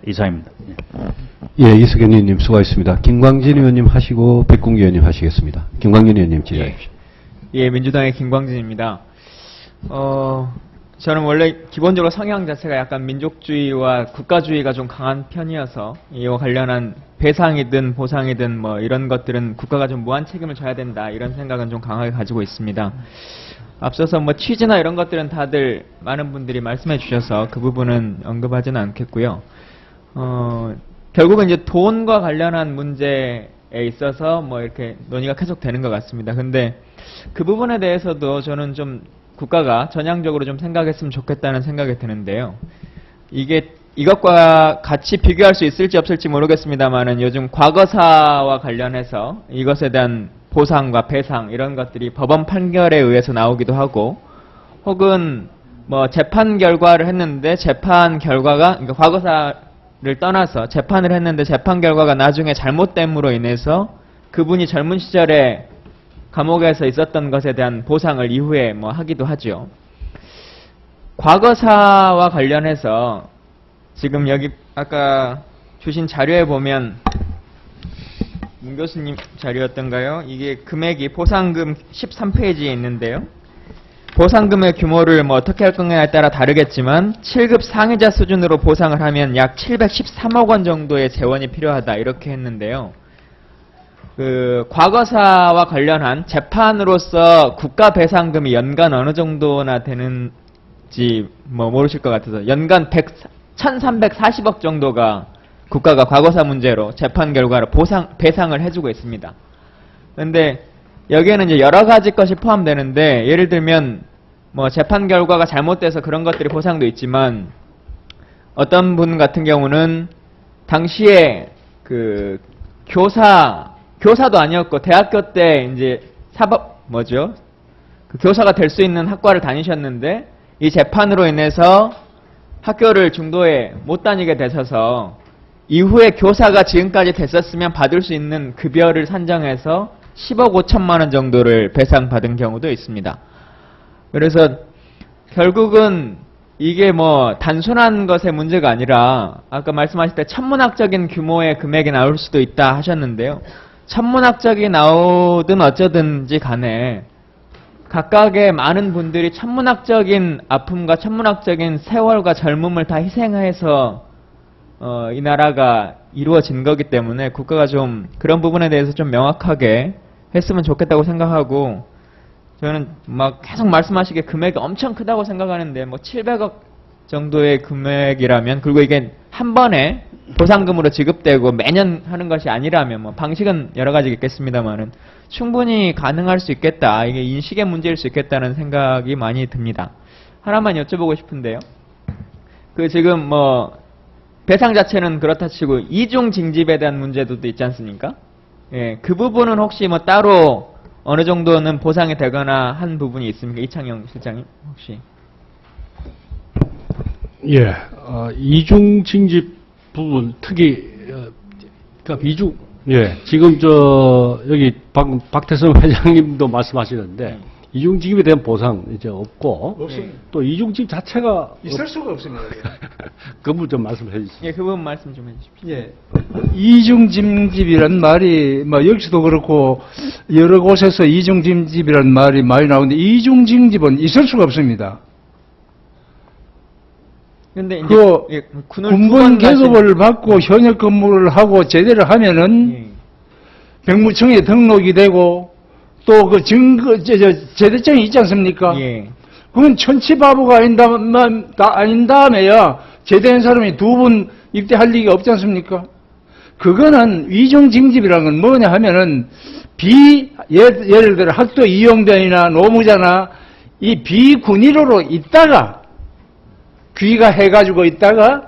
이상입니다. 예, 이석현 의원님 수고하셨습니다. 김광진 의원님 하시고 백군기 의원님 하시겠습니다. 김광진 의원님 질의하십시오. 예, 민주당의 김광진입니다. 저는 원래 기본적으로 성향 자체가 약간 민족주의와 국가주의가 좀 강한 편이어서 이와 관련한 배상이든 보상이든 뭐 이런 것들은 국가가 좀 무한 책임을 져야 된다 이런 생각은 좀 강하게 가지고 있습니다. 앞서서 뭐 취지나 이런 것들은 다들 많은 분들이 말씀해 주셔서 그 부분은 언급하지는 않겠고요. 결국은 이제 돈과 관련한 문제에 있어서 뭐 이렇게 논의가 계속 되는 것 같습니다. 근데 그 부분에 대해서도 저는 좀 국가가 전향적으로 좀 생각했으면 좋겠다는 생각이 드는데요. 이것과 같이 비교할 수 있을지 없을지 모르겠습니다만은 요즘 과거사와 관련해서 이것에 대한 보상과 배상 이런 것들이 법원 판결에 의해서 나오기도 하고 혹은 뭐 재판 결과를 했는데 재판 결과가 그러니까 과거사를 떠나서 재판을 했는데 재판 결과가 나중에 잘못됨으로 인해서 그분이 젊은 시절에 감옥에서 있었던 것에 대한 보상을 이후에 뭐 하기도 하죠. 과거사와 관련해서 지금 여기 아까 주신 자료에 보면 문 교수님 자료였던가요? 이게 금액이 보상금 13페이지에 있는데요. 보상금의 규모를 뭐 어떻게 할 거냐에 따라 다르겠지만 7급 상위자 수준으로 보상을 하면 약 713억 원 정도의 재원이 필요하다 이렇게 했는데요. 그 과거사와 관련한 재판으로서 국가 배상금이 연간 어느 정도나 되는지 뭐 모르실 것 같아서 연간 1340억 정도가 국가가 과거사 문제로 재판 결과로 배상을 해주고 있습니다. 그런데 여기에는 이제 여러 가지 것이 포함되는데 예를 들면 뭐 재판 결과가 잘못돼서 그런 것들이 보상도 있지만 어떤 분 같은 경우는 당시에 그 교사도 아니었고 대학교 때 이제 그 교사가 될 수 있는 학과를 다니셨는데 이 재판으로 인해서 학교를 중도에 못 다니게 되셔서 이후에 교사가 지금까지 됐었으면 받을 수 있는 급여를 산정해서 10억 5천만 원 정도를 배상받은 경우도 있습니다. 그래서 결국은 이게 뭐 단순한 것의 문제가 아니라 아까 말씀하실 때 천문학적인 규모의 금액이 나올 수도 있다 하셨는데요. 천문학적이 나오든 어쩌든지 간에 각각의 많은 분들이 천문학적인 아픔과 천문학적인 세월과 젊음을 다 희생해서 이 나라가 이루어진 거기 때문에 국가가 좀 그런 부분에 대해서 좀 명확하게 했으면 좋겠다고 생각하고 저는 막 계속 말씀하시기에 금액이 엄청 크다고 생각하는데 뭐 700억 정도의 금액이라면 그리고 이게 한 번에 보상금으로 지급되고 매년 하는 것이 아니라면 뭐 방식은 여러 가지 있겠습니다만은 충분히 가능할 수 있겠다. 이게 인식의 문제일 수 있겠다는 생각이 많이 듭니다. 하나만 여쭤보고 싶은데요. 그 지금 뭐 배상 자체는 그렇다 치고 이중 징집에 대한 문제도 있지 않습니까? 예, 그 부분은 혹시 뭐 따로 어느 정도는 보상이 되거나 한 부분이 있습니까? 이창영 실장님 혹시? 예, 이중 징집 부분 특히 그러니까 지금 여기 박태성 회장님도 말씀하시는데 이중 징집에 대한 보상 이제 없고 없습니다. 또 이중 징집 자체가 있을 수가 없습니다. 그 부분 좀 말씀해 주시죠. 예, 그 부분 말씀 좀 해주십시오. 예. 이중짐집이란 말이 뭐 여기서도 그렇고 여러 곳에서 이중짐집이란 말이 많이 나오는데 이중짐집은 있을 수가 없습니다. 근데 이제 그 군번 계급을 받고 현역 근무를 하고 제대를 하면은 병무청에 등록이 되고 또 그 제대증이 있지 않습니까? 예. 그건 천치바보가 아닌 다음에야 제대한 사람이 두 번 입대할 리가 없지 않습니까? 그거는 위중징집이라는 건 뭐냐 하면은 예를 들어 학도 이용대이나 노무자나 이 비군의로로 있다가 귀가해가지고 있다가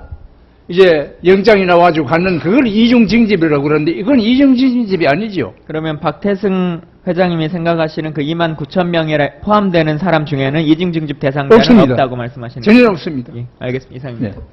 이제 영장이 나와가지고 갖는 그걸 이중징집이라고 그러는데 이건 이중징집이 아니죠. 그러면 박태승 회장님이 생각하시는 그 29,000명에 포함되는 사람 중에는 이중징집 대상자는 없습니다. 없다고 말씀하시는 전혀 없습니다. 예, 알겠습니다. 이상입니다. 네.